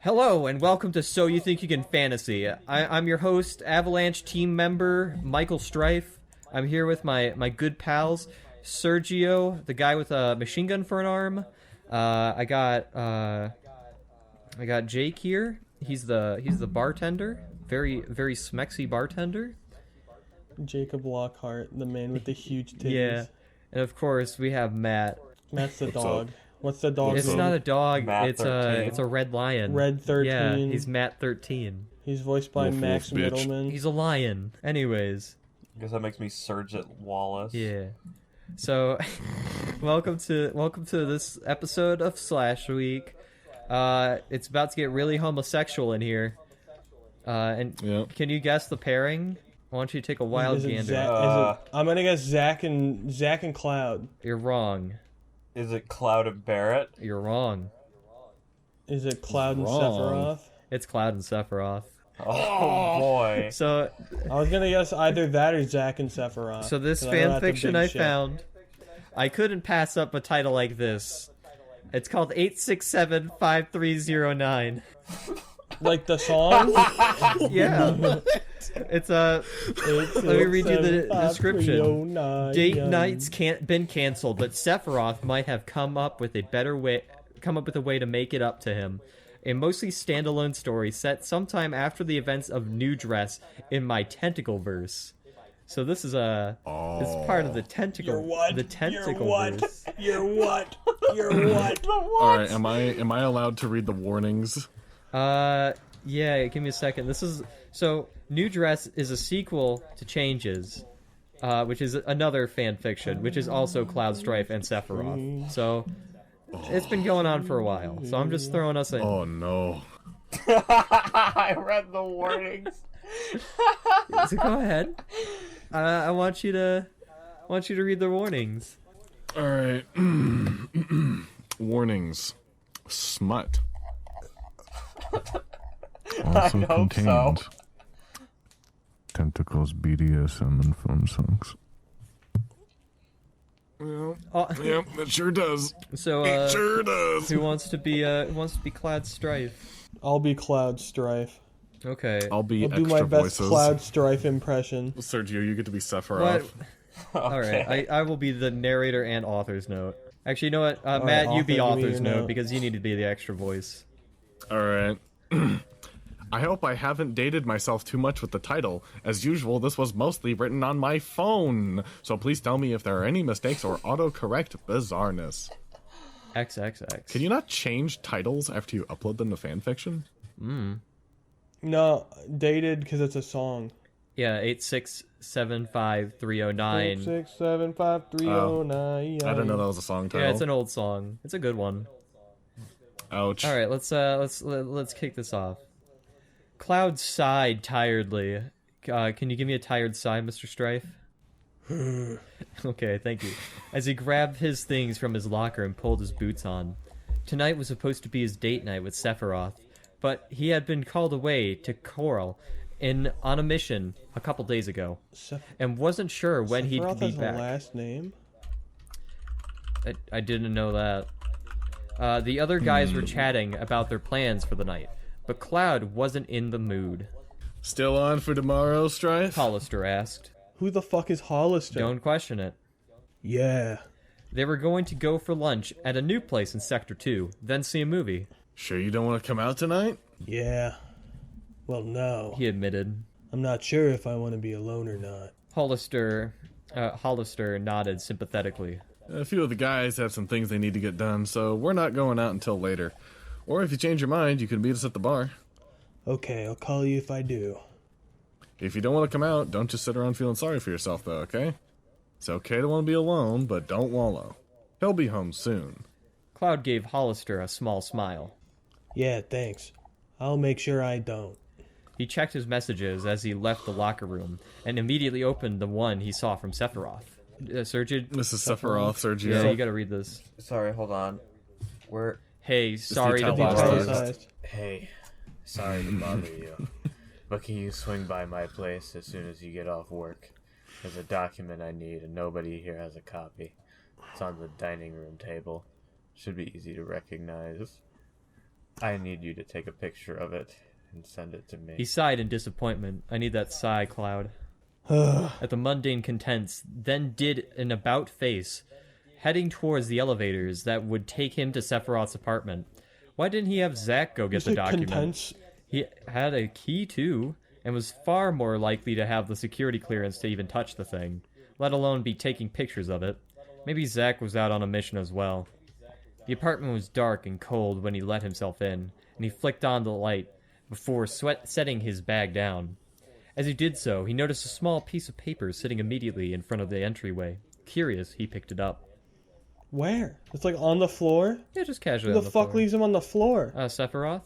Hello and welcome to So You Think You Can Fantasy. I'm your host, Avalanche team member Michael Strife. I'm here with my good pals, Sergio, the guy with a machine gun for an arm. I got Jake here. He's the bartender, very smexy bartender. Jacob Lockhart, the man with the huge titties. Yeah, and of course we have Matt. Matt's the What's dog. up? What's the dog's It's name? not a dog. Matt It's 13. a red lion. Red 13. Yeah, he's Matt 13. He's voiced by Wolf, Max wolf, bitch. Middleman. He's a lion. Anyways. I guess that makes me Sergeant Wallace. Yeah. So, welcome to this episode of Slash Week. It's about to get really homosexual in here. And Yep. can you guess the pairing? Why don't you take a wild Is it gander? I'm gonna guess Zach and Cloud. You're wrong. Is it Cloud and Barrett? You're wrong. Is it Cloud and Wrong. Sephiroth? It's Cloud and Sephiroth. Oh boy. So I was gonna guess either that or Zach and Sephiroth. this 'cause I know that's a fanfiction big I shit. found, I couldn't pass up a title like this. It's called 8675309. Like the song? Yeah. It's a. Let me read you the description. Date nights can't been canceled, but Sephiroth might have come up with a way to make it up to him. A mostly standalone story set sometime after the events of New Dress in my Tentacle verse. So this is it's part of the tentacle. You're what? The tentacle You're what? verse. You're what? You're what? All right, am I allowed to read the warnings? Yeah. Give me a second. So New Dress is a sequel to Changes, which is another fan fiction, which is also Cloud Strife and Sephiroth. So it's been going on for a while. So I'm just throwing us in. Oh no. I read the warnings. So go ahead. I want you to read the warnings. All right. Warnings. Smut. Also hope contains so. tentacles, BDSM, and phone songs. Well, Oh, yep, it sure does. so It sure does. who wants to be Cloud Strife? I'll be Cloud Strife. Okay. I'll be I'll extra do my best voices. Cloud Strife impression. Sergio, you get to be What? Sephiroth. All right. I will be the narrator and author's note. Actually, you know what? Matt, right, you be author, give me author's your note note. because you need to be the extra voice. All right. I hope I haven't dated myself too much with the title. As usual, this was mostly written on my phone, so please tell me if there are any mistakes or autocorrect bizarreness. XXX. Can you not change titles after you upload them to fanfiction? No, dated because it's a song. Yeah, 8675309. 6753009. I didn't know that was a song title. Yeah, it's an old song. It's a good one. Ouch. All right, let's kick this off. Cloud sighed tiredly. Can you give me a tired sigh, Mr. Strife? Okay, thank you. As he grabbed his things from his locker and pulled his boots on. Tonight was supposed to be his date night with Sephiroth, but he had been called away to Coral on a mission a couple days ago, and wasn't sure when he'd Sephiroth be has back. a last name? I didn't know that. The other guys were chatting about their plans for the night, but Cloud wasn't in the mood. Still on for tomorrow, Strife? Hollister asked. Who the fuck is Hollister? Don't question it. Yeah. They were going to go for lunch at a new place in Sector 2, then see a movie, Sure you don't want to come out tonight? Yeah. Well, no. he admitted. I'm not sure if I want to be alone or not. Hollister nodded sympathetically. A few of the guys have some things they need to get done, so we're not going out until later. Or if you change your mind, you can meet us at the bar. Okay, I'll call you if I do. If you don't want to come out, don't just sit around feeling sorry for yourself, though, okay? It's okay to want to be alone, but don't wallow. He'll be home soon. Cloud gave Hollister a small smile. Yeah, thanks. I'll make sure I don't. He checked his messages as he left the locker room, and immediately opened the one he saw from Sephiroth. Sergio? This is Sephiroth, Sergio. Yeah, you gotta read this. Sorry, hold on. We're Hey, sorry to italicized. bother you. Italicized. Hey, sorry to bother you, but can you swing by my place as soon as you get off work? There's a document I need, and nobody here has a copy. It's on the dining room table. Should be easy to recognize. I need you to take a picture of it and send it to me. He sighed in disappointment. I need that sigh, Cloud. At the mundane contents, then did an about face, heading towards the elevators that would take him to Sephiroth's apartment. Why didn't he have Zack go get the document? Contents? He had a key too, and was far more likely to have the security clearance to even touch the thing, let alone be taking pictures of it. Maybe Zack was out on a mission as well. The apartment was dark and cold when he let himself in, and he flicked on the light before setting his bag down. As he did so, he noticed a small piece of paper sitting immediately in front of the entryway. Curious, he picked it up. Where? It's like on the floor? Yeah, just casually Who on the the fuck floor. leaves him on the floor? Sephiroth?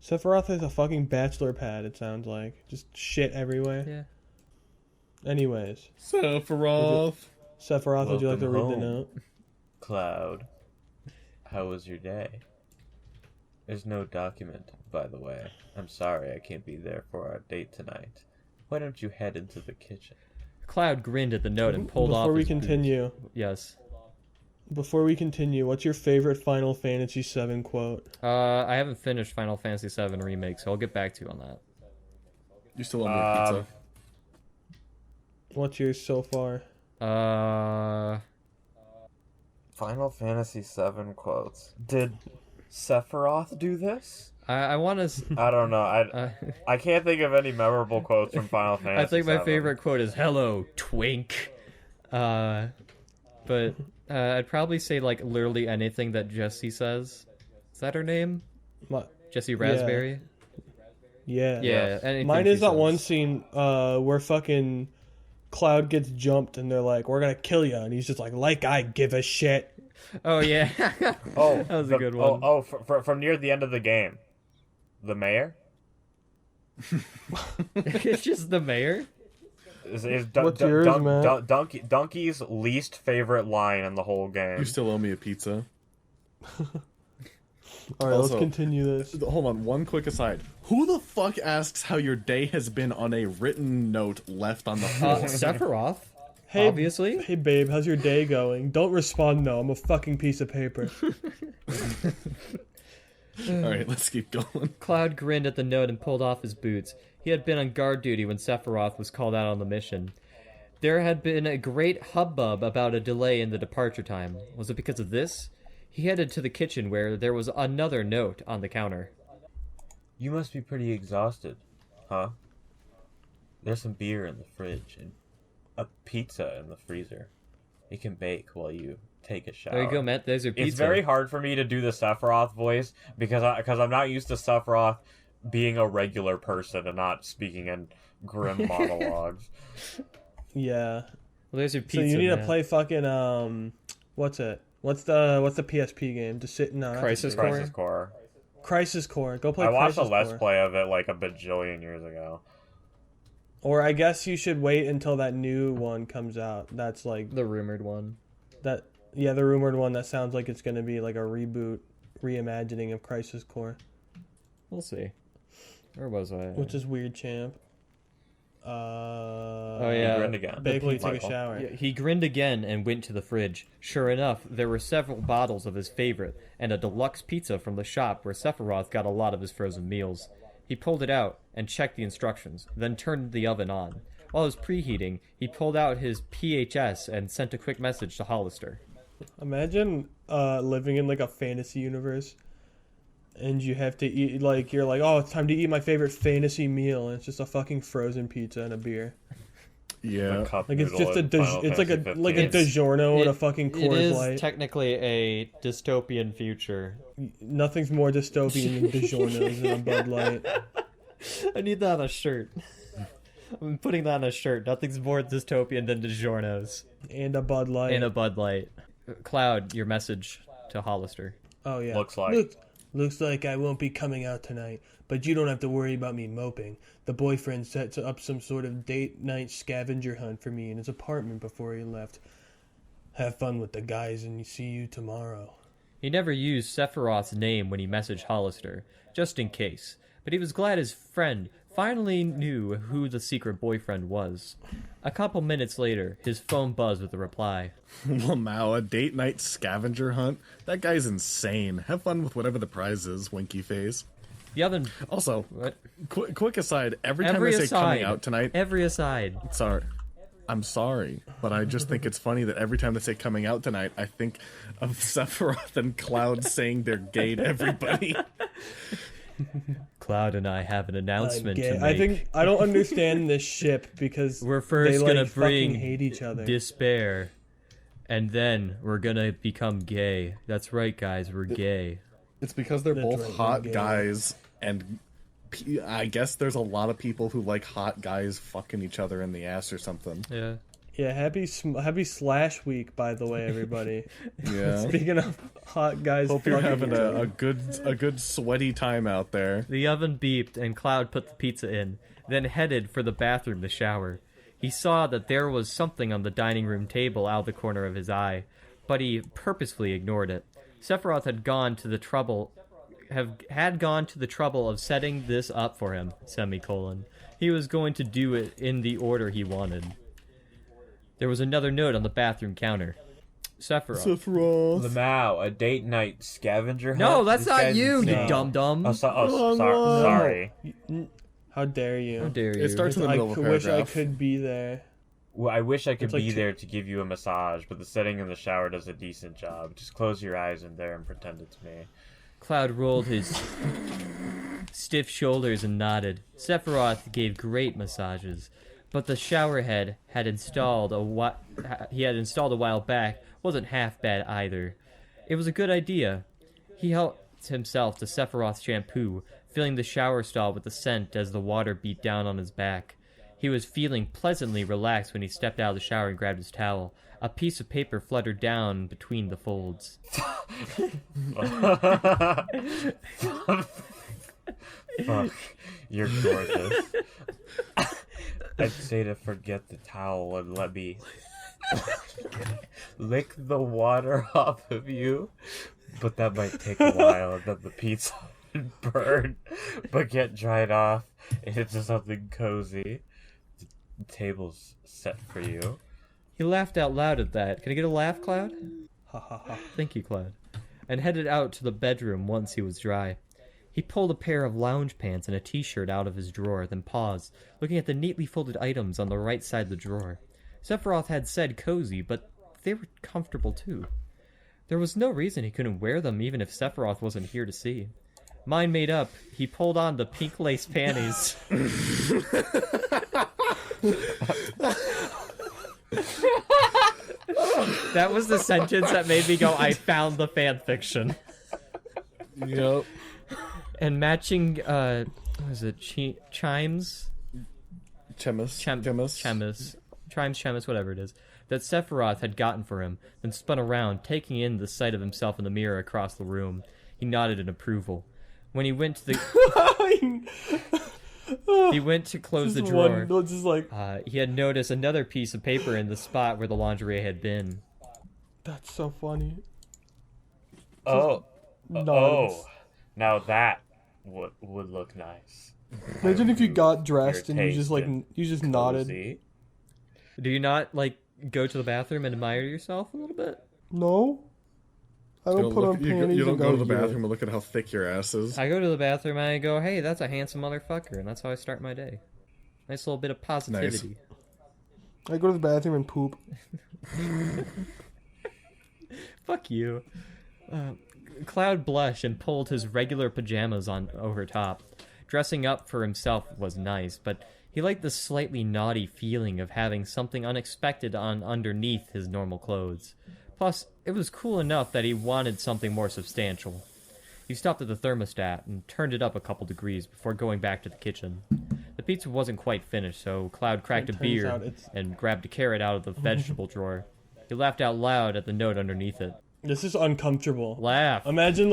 Sephiroth has a fucking bachelor pad, it sounds like. Just shit everywhere. Yeah. Anyways. Sephiroth. Sephiroth, would you like to read Welcome the home. note? Cloud, how was your day? There's no document, by the way. I'm sorry I can't be there for our date tonight. Why don't you head into the kitchen? Cloud grinned at the note and pulled off Before we his boots. continue, Yes. what's your favorite Final Fantasy VII quote? I haven't finished Final Fantasy VII Remake, so I'll get back to you on that. You still owe me a pizza. What's yours so far? Final Fantasy VII quotes. Did Sephiroth do this? I want to... I don't know. I can't think of any memorable quotes from Final Fantasy I think my VII. favorite quote is "Hello, twink." But I'd probably say like literally anything that Jessie says. Is that her name? What? Jessie Raspberry? Yeah. Yeah. anything Mine she is that says. one scene where fucking Cloud gets jumped and they're like, "We're gonna kill you," and he's just like I give a shit. Oh yeah. Oh, that was a good one. From near the end of the game. The mayor? It's just the mayor. Is What's yours, Matt? Donkey's least favorite line in the whole game. You still owe me a pizza. All right, let's Also- continue this. Hold on, one quick aside. Who the fuck asks how your day has been on a written note left on the floor? Sephiroth. Hey, Obviously. Hey, babe, how's your day going? Don't respond, no. I'm a fucking piece of paper. Alright, let's keep going. Cloud grinned at the note and pulled off his boots. He had been on guard duty when Sephiroth was called out on the mission. There had been a great hubbub about a delay in the departure time. Was it because of this? He headed to the kitchen where there was another note on the counter. You must be pretty exhausted, huh? There's some beer in the fridge and a pizza in the freezer. You can bake while you take a shower. There you go, Matt. There's your pizza. It's very hard for me to do the Sephiroth voice because I'm not used to Sephiroth being a regular person and not speaking in grim monologues. Yeah. Well, there's your So pizza. you need to Matt. play fucking what's it? What's the PSP game? To sit no. Crisis Core. Crisis Core. Crisis Core. Go play I watched Crisis a Let's Core. Play of it like a bajillion years ago. Or I guess you should wait until that new one comes out. That's like The rumored one. the rumored one that sounds like it's gonna be like a reboot, reimagining of Crisis Core, We'll see. Where was I? which is weird, champ. Oh yeah. Grinned again. Bake while you take a Michael. shower. Yeah, he grinned again and went to the fridge. Sure enough, there were several bottles of his favorite, and a deluxe pizza from the shop where Sephiroth got a lot of his frozen meals. He pulled it out and checked the instructions, then turned the oven on. While it was preheating, he pulled out his PHS and sent a quick message to Hollister. Imagine living in like a fantasy universe, and you have to eat like you're like, oh, it's time to eat my favorite fantasy meal, and it's just a fucking frozen pizza and a beer. Yeah. Cup Like it's noodle just in Final it's like a Fantasy like a 15. DiGiorno and a fucking It Coors is Light. technically a dystopian future. Nothing's more dystopian than DiGiorno's and a Bud Light. I need that on a shirt. I'm putting that on a shirt. Nothing's more dystopian than DiGiorno's. And a Bud Light. And a Bud Light. Cloud, your message to Hollister. Oh yeah. Looks like. Looks like I won't be coming out tonight, but you don't have to worry about me moping. The boyfriend set up some sort of date night scavenger hunt for me in his apartment before he left. Have fun with the guys and see you tomorrow. He never used Sephiroth's name when he messaged Hollister, just in case. But he was glad his friend finally knew who the secret boyfriend was. A couple minutes later, his phone buzzed with a reply. Wow, a date night scavenger hunt? That guy's insane. Have fun with whatever the prize is, winky face. The other... Also, What? quick aside, every time they say coming out tonight... Every aside. Sorry. I'm sorry, but I just think it's funny that every time they say coming out tonight, I think of Sephiroth and Cloud saying they're gay to everybody. Cloud and I have an announcement to make. I think I don't understand this ship because we're first they, gonna like, bring fucking hate each other. despair, and then we're gonna become gay. That's right, guys, we're gay. It's because they're That's both right, hot we're gay. guys, and I guess there's a lot of people who like hot guys fucking each other in the ass or something. Yeah. Yeah, happy Slash Week, by the way, everybody. Yeah. Speaking of hot guys, Hope you're fucking having each other. a good sweaty time out there. The oven beeped, and Cloud put the pizza in, then headed for the bathroom to shower. He saw that there was something on the dining room table out of the corner of his eye, but he purposefully ignored it. Sephiroth had gone to the trouble of setting this up for him, semicolon. He was going to do it in the order he wanted. There was another note on the bathroom counter. Sephiroth. Lamau, a date night scavenger hunt? No, that's This not guy's you, insane. you dum-dum. Sorry. How dare you? How dare you? It starts in the I middle of a wish I paragraph. could be there. Well, I wish I could It's like be two- there to give you a massage, but the setting in the shower does a decent job. Just close your eyes in there and pretend it's me. Cloud rolled his stiff shoulders and nodded. Sephiroth gave great massages, but the shower head he had installed a while back wasn't half bad either. It was a good idea. He helped himself to Sephiroth's shampoo, filling the shower stall with the scent as the water beat down on his back. He was feeling pleasantly relaxed when he stepped out of the shower and grabbed his towel. A piece of paper fluttered down between the folds. Fuck, you're gorgeous. I'd say to forget the towel and let me lick the water off of you, but that might take a while, and then the pizza would burn, but get dried off into something cozy. The table's set for you. He laughed out loud at that. Can I get a laugh, Cloud? Ha ha ha. Thank you, Cloud. And headed out to the bedroom once he was dry. He pulled a pair of lounge pants and a t-shirt out of his drawer, then paused, looking at the neatly folded items on the right side of the drawer. Sephiroth had said cozy, but they were comfortable too. There was no reason he couldn't wear them even if Sephiroth wasn't here to see. Mind made up, he pulled on the pink lace panties. That was the sentence that made me go, I found the fanfiction. Yep. And matching, what is it, chimes? Chimes, whatever it is, that Sephiroth had gotten for him, then spun around, taking in the sight of himself in the mirror across the room. He nodded in approval. When he went to close the drawer, he had noticed another piece of paper in the spot where the lingerie had been. That's so funny. Oh, Nice. now that would look nice. Imagine if you got dressed and Your you just nodded. Cozy. Do you not, go to the bathroom and admire yourself a little bit? No. I don't put on panties. You don't and go to the "Yeah." bathroom and look at how thick your ass is. I go to the bathroom and I go, hey, that's a handsome motherfucker, and that's how I start my day. Nice little bit of positivity. I go to the bathroom and poop. Fuck you. Cloud blushed and pulled his regular pajamas on over top. Dressing up for himself was nice, but he liked the slightly naughty feeling of having something unexpected on underneath his normal clothes. Plus, it was cool enough that he wanted something more substantial. He stopped at the thermostat and turned it up a couple degrees before going back to the kitchen. The pizza wasn't quite finished, so Cloud cracked a beer and grabbed a carrot out of the vegetable drawer. He laughed out loud at the note underneath it. This is uncomfortable. Laugh. Imagine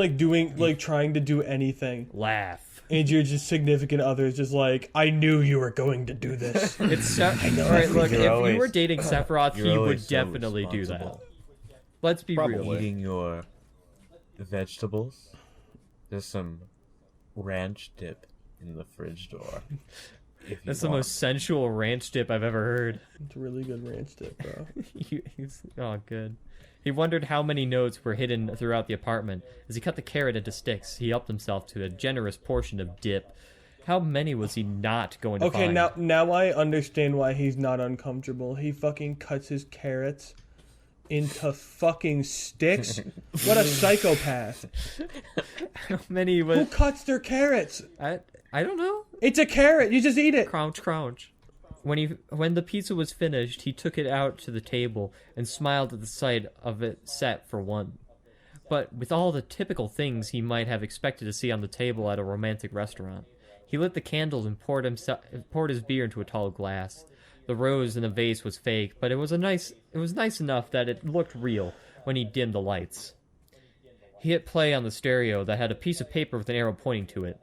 trying to do anything. Laugh. And your just significant other is just like, I knew you were going to do this. It's alright, look, if you were dating Sephiroth, he would always so definitely do that. responsible. Let's be real. Eating your vegetables. There's some ranch dip in the fridge door. That's the most sensual ranch dip I've ever heard. It's a really good ranch dip, bro. Oh, good. He wondered how many notes were hidden throughout the apartment. As he cut the carrot into sticks, he helped himself to a generous portion of dip. How many was he not going to find? Okay, now I understand why he's not uncomfortable. He fucking cuts his carrots into fucking sticks. What a psychopath. How many was... Who cuts their carrots? I don't know. It's a carrot. You just eat it. Crouch. When the pizza was finished, he took it out to the table and smiled at the sight of it set for one. But with all the typical things he might have expected to see on the table at a romantic restaurant, he lit the candles and poured his beer into a tall glass. The rose in the vase was fake, but it was nice enough that it looked real when he dimmed the lights. He hit play on the stereo that had a piece of paper with an arrow pointing to it.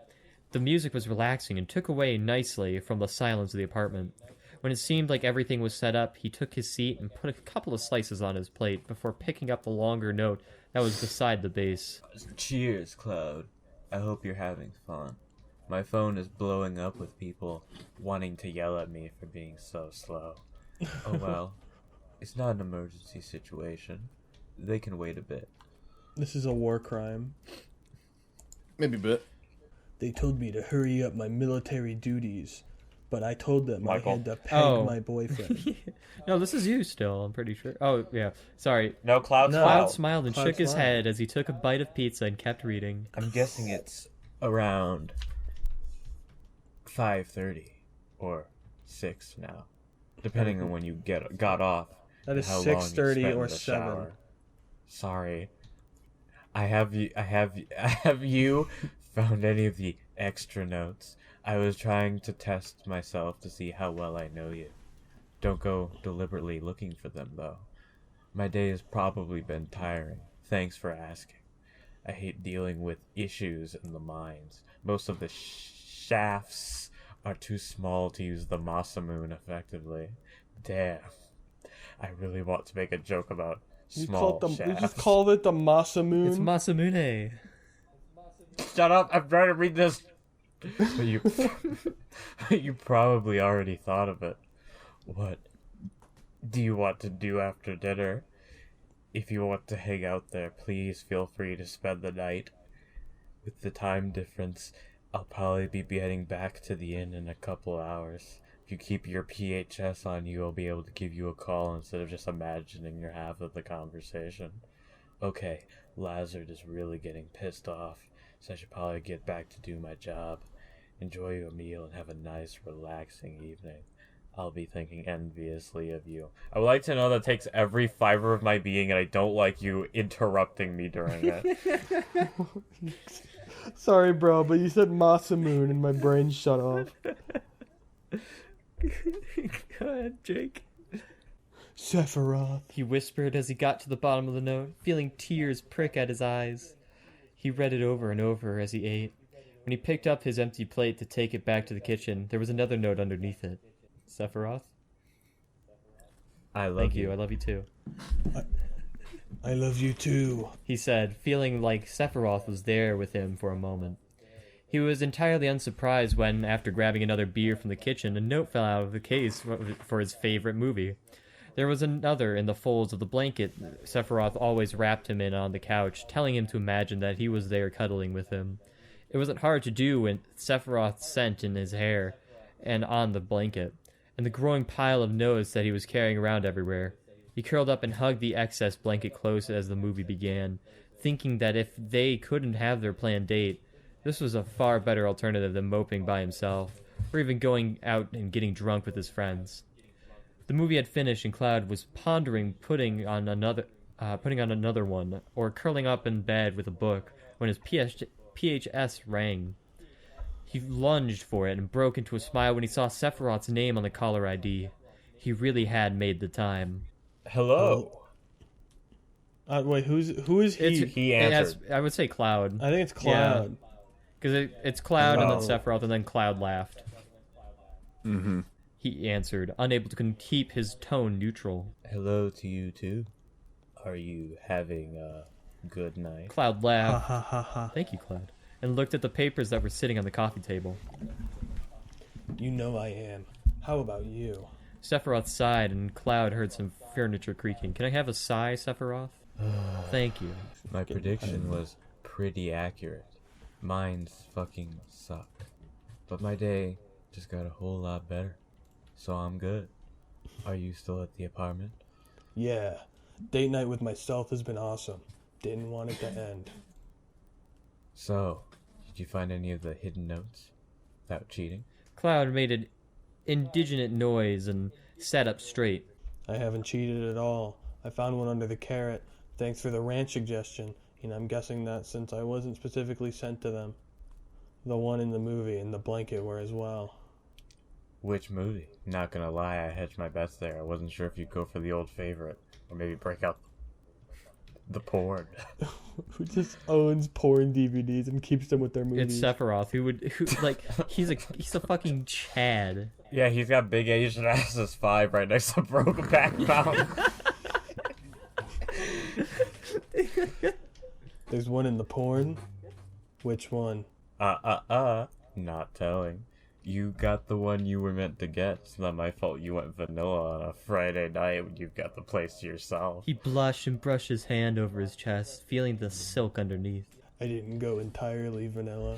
The music was relaxing and took away nicely from the silence of the apartment. When it seemed like everything was set up, he took his seat and put a couple of slices on his plate before picking up the longer note that was beside the base. Cheers, Cloud. I hope you're having fun. My phone is blowing up with people wanting to yell at me for being so slow. Oh well, it's not an emergency situation. They can wait a bit. This is a war crime. Maybe a bit. They told me to hurry up my military duties, but I told them Michael. I had to peg my boyfriend. No, this is you still, I'm pretty sure. Oh, yeah. Sorry. No, Cloud No. Cloud smiled. smiled and Cloud shook his smiled. head as he took a bite of pizza and kept reading. I'm guessing it's around 5:30 or 6 now, depending on when you got off. That is and how long you 6:30 spent in or the 7. shower. Sorry. I have you found any of the extra notes? I was trying to test myself to see how well I know you. Don't go deliberately looking for them, though. My day has probably been tiring. Thanks for asking. I hate dealing with issues in the mines. Most of the shafts are too small to use the Masamune effectively. Damn. I really want to make a joke about small You shafts. just called it the Masamune. It's Masamune. Shut up! I'm trying to read this. But you probably already thought of it. What do you want to do after dinner? If you want to hang out there, please feel free to spend the night. With the time difference, I'll probably be heading back to the inn in a couple hours. If you keep your PHS on you, I'll be able to give you a call instead of just imagining you're half of the conversation. Okay, Lazard is really getting pissed off, so I should probably get back to do my job. Enjoy your meal and have a nice, relaxing evening. I'll be thinking enviously of you. I would like to know that takes every fiber of my being, and I don't like you interrupting me during it. Sorry, bro, but you said Masamune and my brain shut off. Go ahead, Jake. Sephiroth. He whispered as he got to the bottom of the note, feeling tears prick at his eyes. He read it over and over as he ate. When he picked up his empty plate to take it back to the kitchen, there was another note underneath it. Sephiroth? I love Thank you, I love you too. I love you too. He said, feeling like Sephiroth was there with him for a moment. He was entirely unsurprised when, after grabbing another beer from the kitchen, a note fell out of the case for his favorite movie. There was another in the folds of the blanket Sephiroth always wrapped him in on the couch, telling him to imagine that he was there cuddling with him. It wasn't hard to do with Sephiroth's scent in his hair and on the blanket, and the growing pile of notes that he was carrying around everywhere. He curled up and hugged the excess blanket close as the movie began, thinking that if they couldn't have their planned date, this was a far better alternative than moping by himself, or even going out and getting drunk with his friends. The movie had finished, and Cloud was pondering putting on another one, or curling up in bed with a book, when his PHS rang. He lunged for it and broke into a smile when he saw Sephiroth's name on the caller ID. He really had made the time. Hello. Wait, who is he? He answered. I would say Cloud. I think it's Cloud. Because it's Cloud and then Oh. Sephiroth, and then Cloud laughed. Mm-hmm. He answered, unable to keep his tone neutral. Hello to you too. Are you having a good night? Cloud Ha laughed. ha ha ha. Thank you, Cloud. and looked at the papers that were sitting on the coffee table. You know I am. How about you? Sephiroth sighed, and Cloud heard some furniture creaking. Can I have a sigh, Sephiroth? Thank you. My prediction was pretty accurate. Mine's fucking suck. But my day just got a whole lot better. So I'm good. Are you still at the apartment? Yeah. Date night with myself has been awesome. Didn't want it to end. So, did you find any of the hidden notes? Without cheating? Cloud made an indignant noise and sat up straight. I haven't cheated at all. I found one under the carrot. Thanks for the ranch suggestion. And I'm guessing that since I wasn't specifically sent to them. The one in the movie and the blanket were as well. Which movie? Not gonna lie, I hedged my bets there. I wasn't sure if you'd go for the old favorite. Or maybe break out the porn. Who just owns porn DVDs and keeps them with their movies? It's Sephiroth, he's a fucking Chad. Yeah, he's got big Asian asses 5 right next to Brokeback Mountain. There's one in the porn? Which one? Not telling. You got the one you were meant to get. It's not my fault you went vanilla on a Friday night when you've got the place to yourself. He blushed and brushed his hand over his chest, feeling the silk underneath. I didn't go entirely vanilla.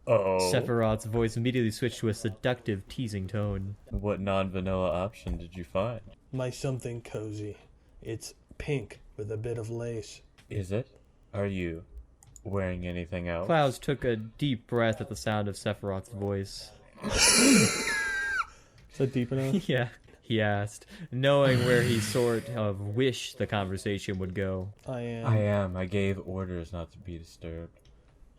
Oh. Sephiroth's voice immediately switched to a seductive, teasing tone. What non-vanilla option did you find? My something cozy. It's pink with a bit of lace. Is it? Are you wearing anything else? Clouds took a deep breath at the sound of Sephiroth's voice. Is that deep enough? Yeah, he asked, knowing where he sort of wished the conversation would go. I am. I gave orders not to be disturbed.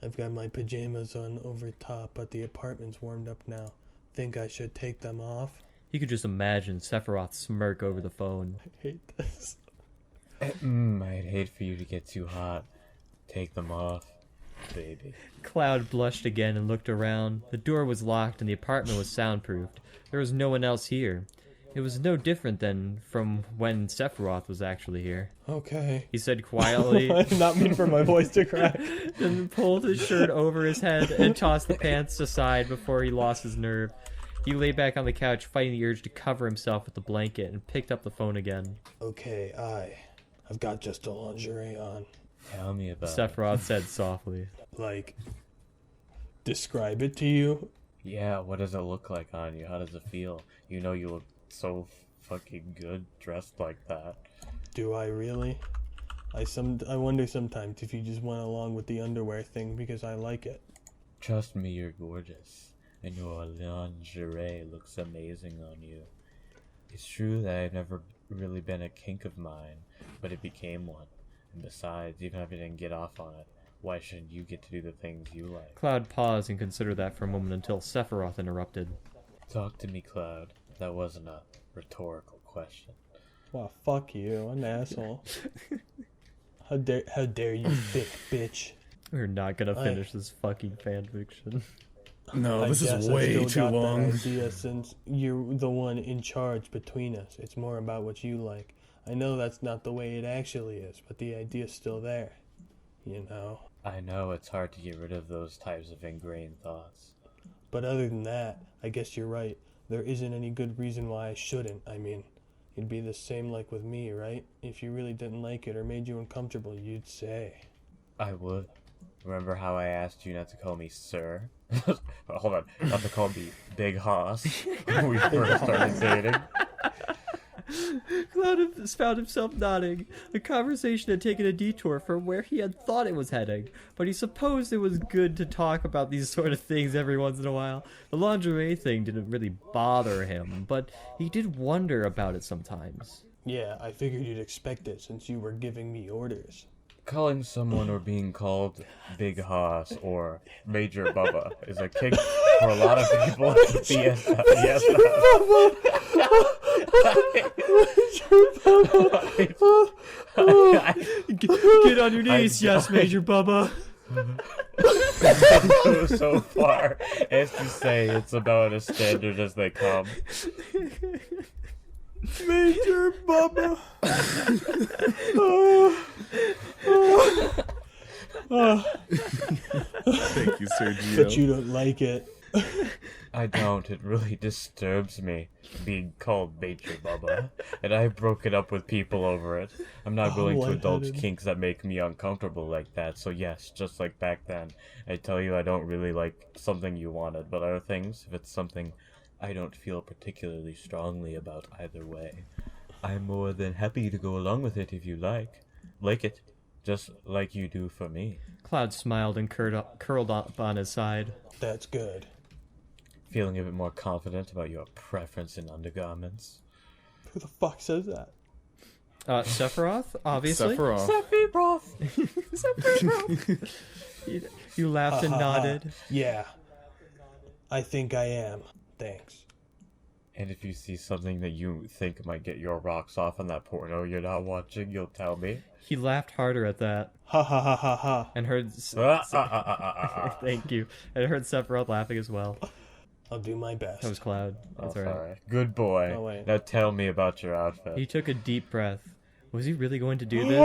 I've got my pajamas on over top, but the apartment's warmed up now. Think I should take them off? He could just imagine Sephiroth's smirk over the phone. I hate this. I'd hate for you to get too hot. Take them off, baby. Cloud blushed again and looked around. The door was locked and the apartment was soundproofed. There was no one else here. It was no different than from when Sephiroth was actually here. Okay. He said quietly. I did not mean for my voice to crack. Then pulled his shirt over his head and tossed the pants aside before he lost his nerve. He lay back on the couch, fighting the urge to cover himself with the blanket, and picked up the phone again. Okay, I've got just a lingerie on. Tell me about Sephiroth said softly. Like, describe it to you? Yeah, what does it look like on you? How does it feel? You know you look so fucking good dressed like that. Do I really? I wonder sometimes if you just went along with the underwear thing because I like it. Trust me, you're gorgeous. And your lingerie looks amazing on you. It's true that I've never really been a kink of mine, but it became one. And besides, even if I didn't get off on it, why shouldn't you get to do the things you like? Cloud paused and considered that for a moment until Sephiroth interrupted. Talk to me, Cloud. That wasn't a rhetorical question. Wow, fuck you, an asshole. How dare you, thick bitch. We're not gonna finish this fucking fanfiction. No, this is I way still too got long. That idea since you're the one in charge between us. It's more about what you like. I know that's not the way it actually is, but the idea's still there. You know? I know it's hard to get rid of those types of ingrained thoughts. But other than that, I guess you're right. There isn't any good reason why I shouldn't. I mean, it'd be the same like with me, right? If you really didn't like it or made you uncomfortable, you'd say. I would. Remember how I asked you not to call me sir? Hold on, not to call me Big Hoss when we first started dating? Cloud found himself nodding. The conversation had taken a detour from where he had thought it was heading, but he supposed it was good to talk about these sort of things every once in a while. The lingerie thing didn't really bother him, but he did wonder about it sometimes. Yeah, I figured you'd expect it since you were giving me orders. Calling someone or being called Big Hoss or Major Bubba is a kick for a lot of people. Yes. Get on your knees, yes, Major Bubba. I go so far as to say it's about as standard as they come. Major Bubba. Thank you, Sergio. But you don't like it. I don't. It really disturbs me being called Major Bubba, and I've broken up with people over it. I'm not willing to indulge kinks that make me uncomfortable like that. So yes, just like back then, I tell you I don't really like something you wanted, but other things, if it's something I don't feel particularly strongly about either way, I'm more than happy to go along with it if you like. Like it, just like you do for me. Cloud smiled and curled up on his side. That's good. Feeling a bit more confident about your preference in undergarments. Who the fuck says that? Sephiroth, obviously. Sephiroth. Sephiroth! You laughed and nodded. Yeah. I think I am. Thanks. And if you see something that you think might get your rocks off on that porno you're not watching, you'll tell me. He laughed harder at that. Ha ha ha ha ha. And heard... Thank you. And heard Sephiroth laughing as well. I'll do my best. That was Cloud. That's all right. Good boy. Oh, wait. Now tell me about your outfit. He took a deep breath. Was he really going to do this?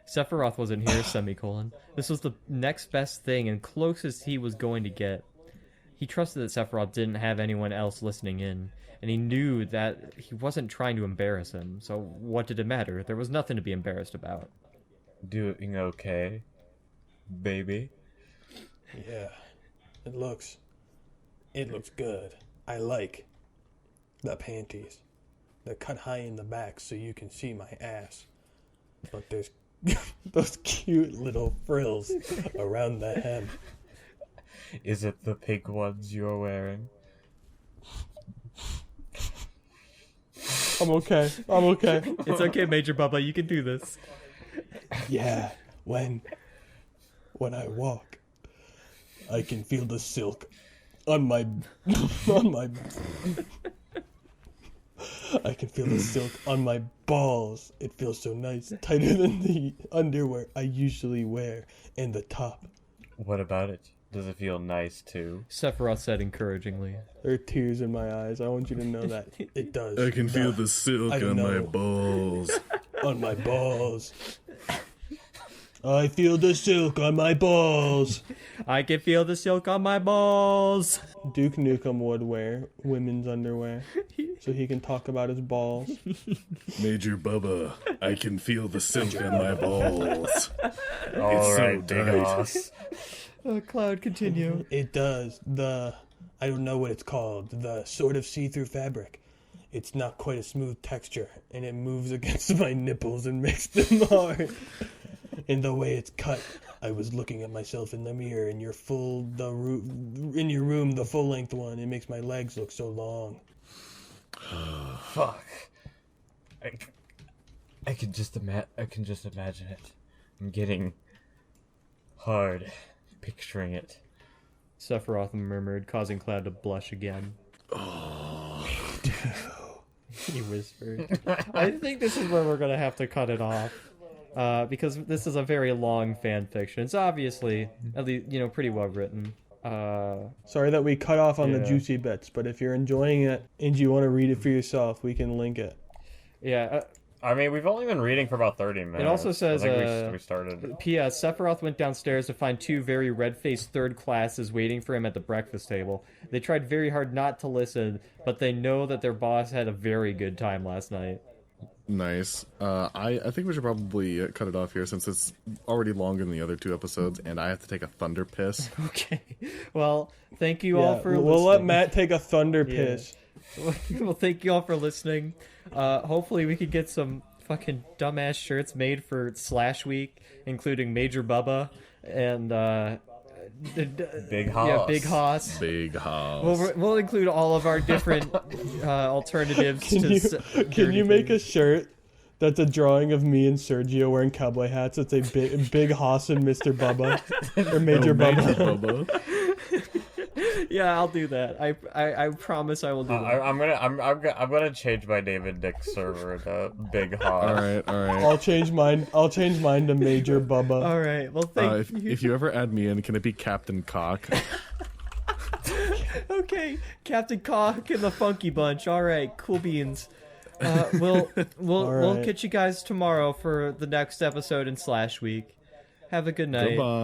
Sephiroth wasn't here, semicolon. This was the next best thing and closest he was going to get. He trusted that Sephiroth didn't have anyone else listening in, and he knew that he wasn't trying to embarrass him, so what did it matter? There was nothing to be embarrassed about. Doing okay, baby? Yeah. It looks good. I like the panties. They're cut high in the back so you can see my ass. But there's those cute little frills around the hem. Is it the pink ones you're wearing? I'm okay. It's okay, Major Bubba, you can do this. Yeah, when I walk, I can feel the silk on my I can feel the silk on my balls. It feels so nice, tighter than the underwear I usually wear, and the top. What about it? Does it feel nice too? Sephiroth said encouragingly. There are tears in my eyes. I want you to know that. It does. I can feel the silk on my balls. On my balls. I feel the silk on my balls. I can feel the silk on my balls. Duke Nukem would wear women's underwear so he can talk about his balls. Major Bubba, I can feel the silk on my balls. All right, so big tight. hoss. Cloud, continue. It does. I don't know what it's called. The sort of see-through fabric. It's not quite a smooth texture, and it moves against my nipples and makes them hard. And the way it's cut, I was looking at myself in the mirror in your in your room, the full-length one. It makes my legs look so long. Fuck. I can just imagine it. I'm getting hard picturing it. Sephiroth murmured, causing Cloud to blush again. Oh. He whispered. I think this is where we're going to have to cut it off. Because this is a very long fan fiction. It's obviously, at least, pretty well written. Sorry that we cut off on the Yeah. juicy bits, but if you're enjoying it and you want to read it for yourself, we can link it. Yeah. I mean, we've only been reading for about 30 minutes. It also says, I think we started. P.S. Sephiroth went downstairs to find two very red-faced third classes waiting for him at the breakfast table. They tried very hard not to listen, but they know that their boss had a very good time last night. Nice. I think we should probably cut it off here since it's already longer than the other two episodes, and I have to take a thunder piss. Okay. Well, thank you all for listening. We'll let Matt take a thunder piss. Well, thank you all for listening. Hopefully we can get some fucking dumbass shirts made for Slash Week, including Major Bubba and Big Hoss. Yeah, Big Hoss. Big house. We'll include all of our different alternatives. Can you make a shirt that's a drawing of me and Sergio wearing cowboy hats? It's a big Hoss and Mr. Bubba or Major Bubba. Yeah, I'll do that. I promise I will do that. I'm gonna change my name in Nick's server to Big Hoss. All right. I'll change mine to Major Bubba. All right. Well, thank you. If you ever add me in, can it be Captain Cock? Okay, Captain Cock and the Funky Bunch. All right, cool beans. We'll right. catch you guys tomorrow for the next episode in Slash Week. Have a good night. Goodbye.